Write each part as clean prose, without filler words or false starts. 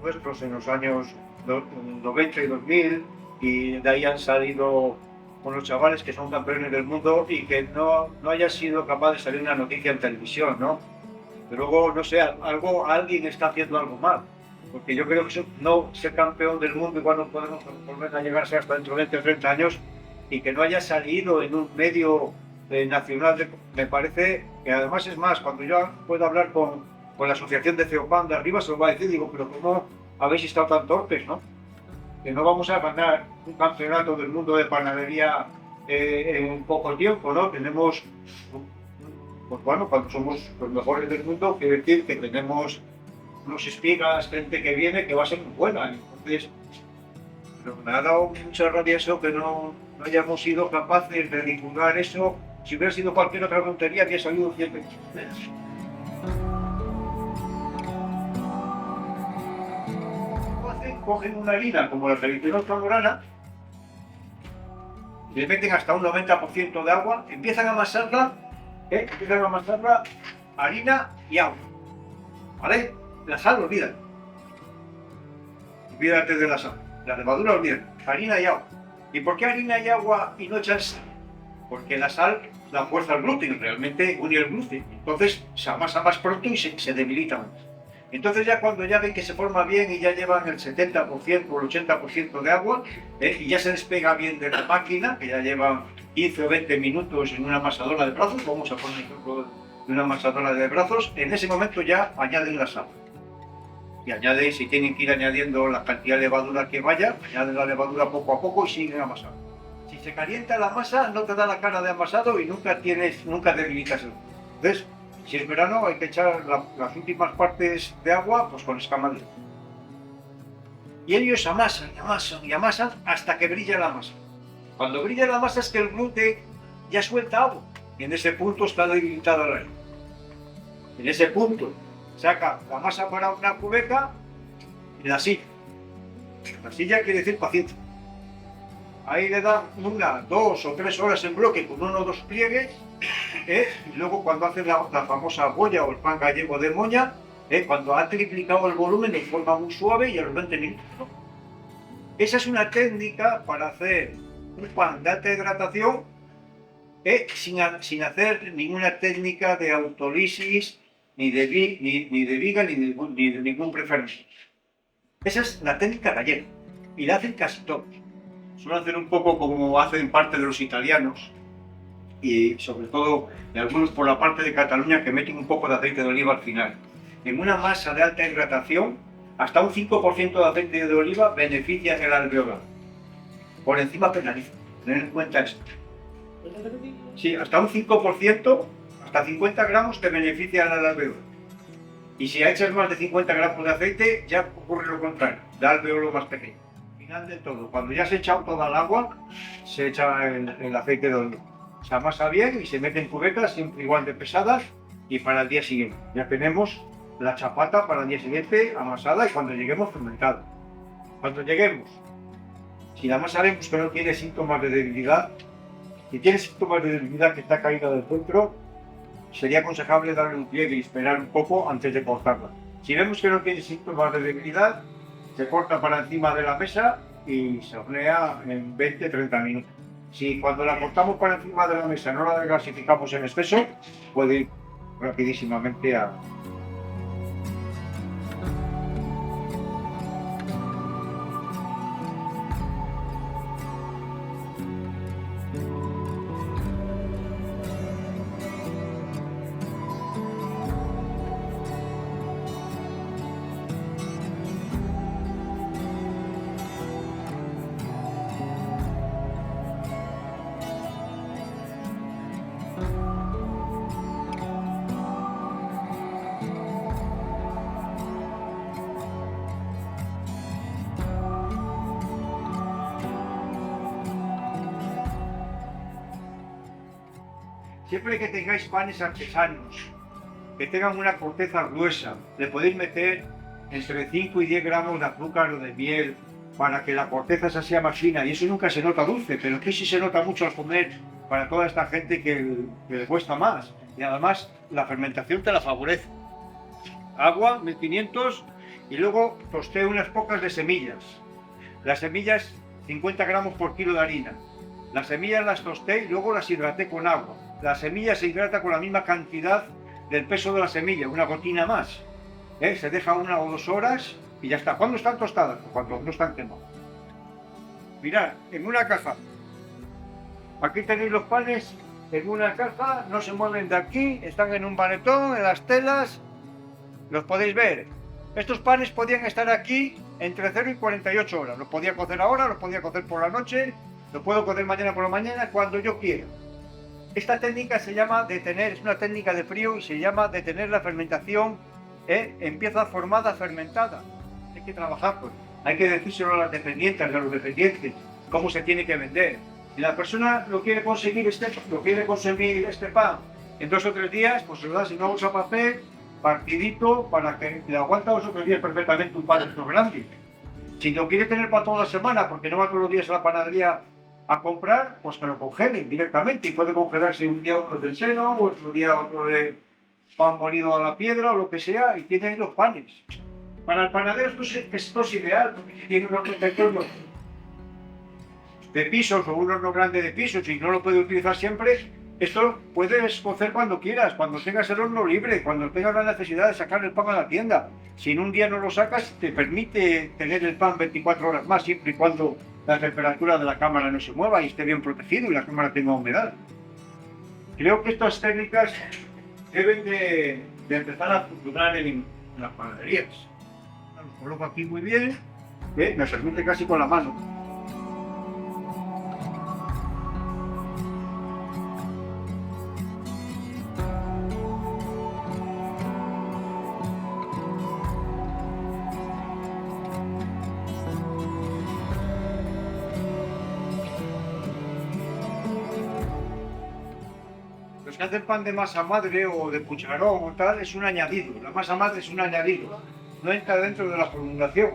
nuestros en los años 90 y 2000, y de ahí han salido unos chavales que son campeones del mundo y que no haya sido capaz de salir una noticia en televisión, ¿no? Pero luego, no sé, alguien está haciendo algo mal. Porque yo creo que no ser campeón del mundo igual no podemos volver a llegarse hasta dentro de 20 o 30 años y que no haya salido en un medio nacional, me parece que además es más, cuando yo puedo hablar con la asociación de Ceopan de arriba se lo va a decir, digo, pero ¿cómo habéis estado tan torpes, no? Que no vamos a ganar un campeonato del mundo de panadería en poco tiempo, ¿no? Tenemos, pues bueno, cuando somos los mejores del mundo, quiere decir que tenemos unos espigas, gente que viene que va a ser muy buena. Entonces, pero me ha dado mucha rabia eso que no hayamos sido capaces de divulgar eso. Si hubiera sido cualquier otra tontería, habría salido 100 veces. Cogen una harina como la tradicional zamorana, le meten hasta un 90% de agua, empiezan a amasarla, harina y agua, ¿vale? La sal, olvídate de la sal, la levadura, olvídate, harina y agua. ¿Y por qué harina y agua y no echar sal? Porque la sal da fuerza al gluten, realmente une el gluten, entonces se amasa más pronto y se debilita más. Entonces ya cuando ya ven que se forma bien y ya llevan el 70% o el 80% de agua, y ya se despega bien de la máquina, que ya llevan 15 o 20 minutos en una amasadora de brazos, vamos a poner ejemplo de una amasadora de brazos, en ese momento ya añaden la sal. Y añaden, si tienen que ir añadiendo la cantidad de levadura que vaya, añaden la levadura poco a poco y siguen amasando. Si se calienta la masa, no te da la cara de amasado y nunca debilitas el. Entonces, si es verano, hay que echar las últimas partes de agua pues con escamadero. Y ellos amasan y amasan y amasan hasta que brilla la masa. Cuando brilla la masa es que el gluten ya suelta agua. Y en ese punto está debilitada la harina. En ese punto saca la masa para una cubeta y la silla. La silla quiere decir paciencia. Ahí le dan 1, 2 o 3 horas en bloque con 1 o 2 pliegues. Y luego cuando hacen la famosa bolla o el pan gallego de moña, cuando ha triplicado el volumen de forma muy suave y a los 20 minutos. ¿No? Esa es una técnica para hacer un pan de alta hidratación sin hacer ninguna técnica de autolisis, ni de viga, ni de ningún preferente. Esa es la técnica gallega y la hacen casi todos. Suelen hacer un poco como hacen parte de los italianos, y sobre todo de algunos por la parte de Cataluña que meten un poco de aceite de oliva al final. En una masa de alta hidratación, hasta un 5% de aceite de oliva beneficia el alveolar. Por encima penaliza, tened en cuenta esto. Sí, hasta un 5%, hasta 50 gramos te beneficia el alveolar. Y si echas más de 50 gramos de aceite, ya ocurre lo contrario, da alveolo más pequeño. Al final de todo, cuando ya se ha echado toda el agua, se echa el aceite de oliva. Se amasa bien y se mete en cubetas siempre igual de pesadas y para el día siguiente. Ya tenemos la chapata para el día siguiente amasada y cuando lleguemos fermentada. Cuando lleguemos, si la masa vemos que no tiene síntomas de debilidad, si tiene síntomas de debilidad que está caída del centro, sería aconsejable darle un pliegue y esperar un poco antes de cortarla. Si vemos que no tiene síntomas de debilidad, se corta para encima de la mesa y se hornea en 20-30 minutos. Si cuando la cortamos para encima de la mesa no la desgasificamos en exceso, puede ir rapidísimamente a... Siempre que tengáis panes artesanos, que tengan una corteza gruesa, le podéis meter entre 5 y 10 gramos de azúcar o de miel para que la corteza sea más fina, y eso nunca se nota dulce, pero es que sí se nota mucho al comer para toda esta gente que le cuesta más. Y además la fermentación te la favorece. Agua, 1500, y luego tosté unas pocas de semillas. Las semillas, 50 gramos por kilo de harina. Las semillas las tosté y luego las hidraté con agua. La semilla se hidrata con la misma cantidad del peso de la semilla, una gotina más. Se deja 1 o 2 horas y ya está. ¿Cuándo están tostadas? Cuando no están quemadas. Mirad, en una caja. Aquí tenéis los panes en una caja, no se mueven de aquí, están en un panetón, en las telas. Los podéis ver. Estos panes podían estar aquí entre 0 y 48 horas. Los podía cocer ahora, los podía cocer por la noche, los puedo cocer mañana por la mañana, cuando yo quiera. Esta técnica se llama detener, es una técnica de frío y se llama detener la fermentación en pieza formada fermentada. Hay que trabajar, pues. Hay que decírselo a las dependientes, a los dependientes, cómo se tiene que vender. Si la persona lo quiere conseguir este pan en 2 o 3 días, pues se lo das en una bolsa de papel, partidito, para que le aguanta 2 o 3 días perfectamente un pan de grande. Si lo quiere tener para toda la semana, porque no va todos los días a la panadería a comprar, pues que lo congelen directamente y puede congelarse un día otro del seno, otro día otro de pan molido a la piedra o lo que sea, y tiene ahí los panes. Para el panadero esto es ideal, porque si tiene unos protectores de pisos o un horno grande de pisos y no lo puede utilizar siempre, esto puedes cocer cuando quieras, cuando tengas el horno libre, cuando tengas la necesidad de sacar el pan a la tienda. Si en un día no lo sacas, te permite tener el pan 24 horas más, siempre y cuando la temperatura de la cámara no se mueva y esté bien protegido y la cámara tenga humedad. Creo que estas técnicas deben de empezar a funcionar en las panaderías. Los coloco aquí muy bien, me permite casi con la mano. Los que hacen pan de masa madre o de cucharón o tal es un añadido. La masa madre es un añadido, no entra dentro de la formulación.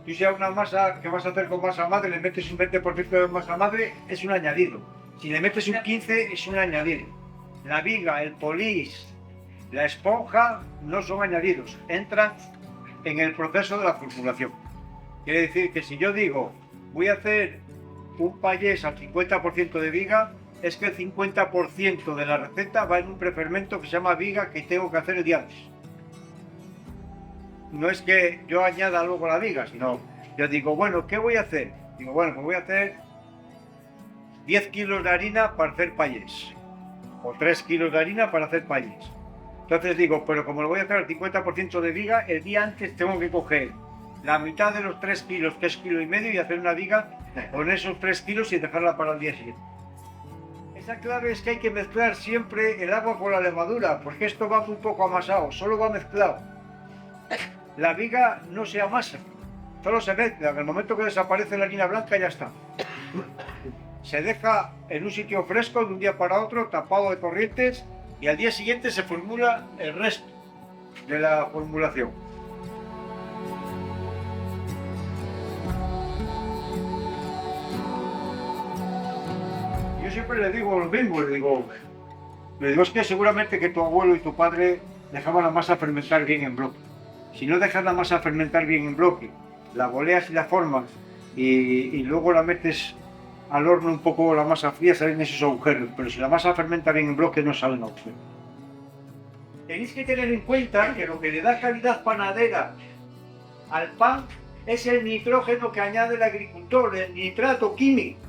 Tú si a una masa que vas a hacer con masa madre le metes un 20% de masa madre, es un añadido. Si le metes un 15% es un añadido. La viga, el polis, la esponja no son añadidos, entran en el proceso de la formulación. Quiere decir que si yo digo voy a hacer un payés al 50% de viga, es que el 50% de la receta va en un prefermento que se llama viga que tengo que hacer el día antes. No es que yo añada luego la viga, sino yo digo, bueno, ¿qué voy a hacer? Digo, bueno, pues voy a hacer 10 kilos de harina para hacer payés, o 3 kilos de harina para hacer payés. Entonces digo, pero como lo voy a hacer al 50% de viga, el día antes tengo que coger la mitad de los 3 kilos, que es 1,5 kilos, y hacer una viga con esos 3 kilos y dejarla para el día siguiente. La clave es que hay que mezclar siempre el agua con la levadura, porque esto va muy poco amasado, solo va mezclado. La viga no se amasa, solo se mezcla. En el momento que desaparece la harina blanca ya está. Se deja en un sitio fresco de un día para otro, tapado de corrientes, y al día siguiente se formula el resto de la formulación. Yo siempre le digo lo mismo, le digo es que seguramente que tu abuelo y tu padre dejaban la masa fermentar bien en bloque. Si no dejas la masa fermentar bien en bloque, la boleas y la formas y luego la metes al horno un poco la masa fría, salen esos agujeros, pero si la masa fermenta bien en bloque no salen agujeros. Tenéis que tener en cuenta que lo que le da calidad panadera al pan es el nitrógeno que añade el agricultor, el nitrato químico.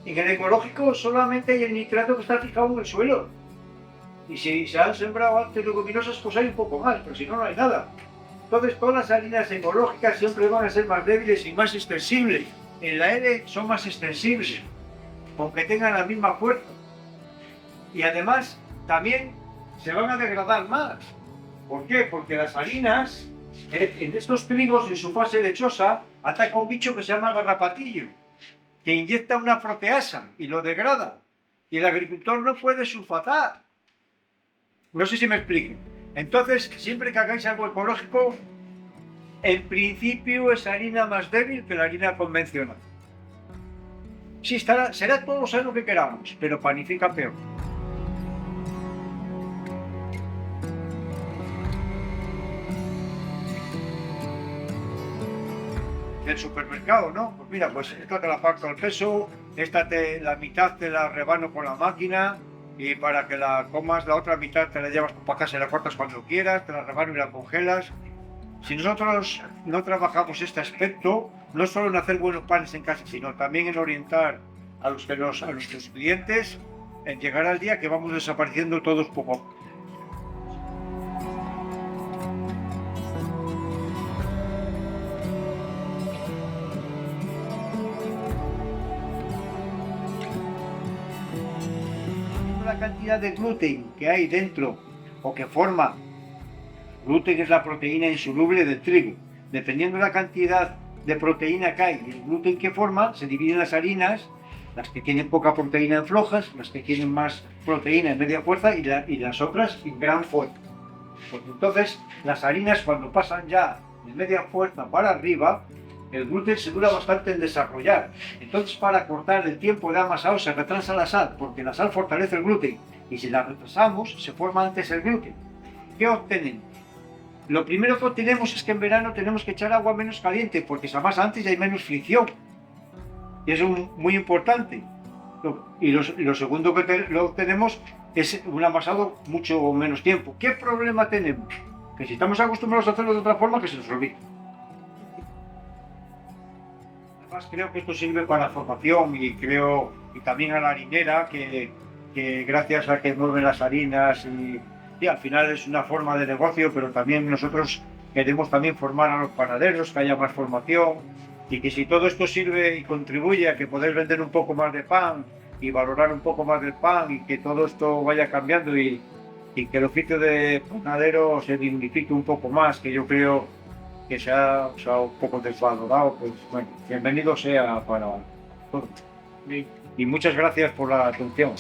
En el ecológico solamente hay el nitrato que está fijado en el suelo. Y si se han sembrado antes leguminosas, pues hay un poco más, pero si no, no hay nada. Entonces todas las harinas ecológicas siempre van a ser más débiles y más extensibles. En la L son más extensibles, aunque tengan la misma fuerza. Y además también se van a degradar más. ¿Por qué? Porque las harinas, en estos trigos, en su fase lechosa, ataca un bicho que se llama garrapatillo, que inyecta una proteasa y lo degrada. Y el agricultor no puede sulfatar. No sé si me explico. Entonces, siempre que hagáis algo ecológico, en principio es harina más débil que la harina convencional. Sí, será todo sano que queramos, pero panifica peor. del supermercado, ¿no? Pues mira, pues esta te la parto al peso, la mitad te la rebano con la máquina y para que la comas la otra mitad te la llevas para casa y la cortas cuando quieras, te la rebano y la congelas. Si nosotros no trabajamos este aspecto, no solo en hacer buenos panes en casa, sino también en orientar a nuestros clientes, en llegar al día que vamos desapareciendo todos poco a poco. La cantidad de gluten que hay dentro o que forma, gluten es la proteína insoluble del trigo. Dependiendo de la cantidad de proteína que hay y el gluten que forma, se dividen las harinas, las que tienen poca proteína en flojas, las que tienen más proteína en media fuerza y las otras en gran fuerza. Pues entonces, las harinas cuando pasan ya de media fuerza para arriba, el gluten se dura bastante en desarrollar. Entonces, para cortar el tiempo de amasado se retrasa la sal, porque la sal fortalece el gluten. Y si la retrasamos, se forma antes el gluten. ¿Qué obtenemos? Lo primero que obtenemos es que en verano tenemos que echar agua menos caliente, porque se amasa antes y hay menos fricción. Y eso es muy importante. Y lo segundo que lo obtenemos es un amasado mucho menos tiempo. ¿Qué problema tenemos? Que si estamos acostumbrados a hacerlo de otra forma, que se nos olvide. Además, creo que esto sirve para la formación y también a la harinera, que gracias a que mueven las harinas y al final es una forma de negocio, pero también nosotros queremos también formar a los panaderos, que haya más formación y que si todo esto sirve y contribuye a que podáis vender un poco más de pan y valorar un poco más del pan y que todo esto vaya cambiando y que el oficio de panadero se dignifique un poco más, que yo creo que se ha un poco desvalorado, pues bueno, bienvenido sea para todos. Y muchas gracias por la atención.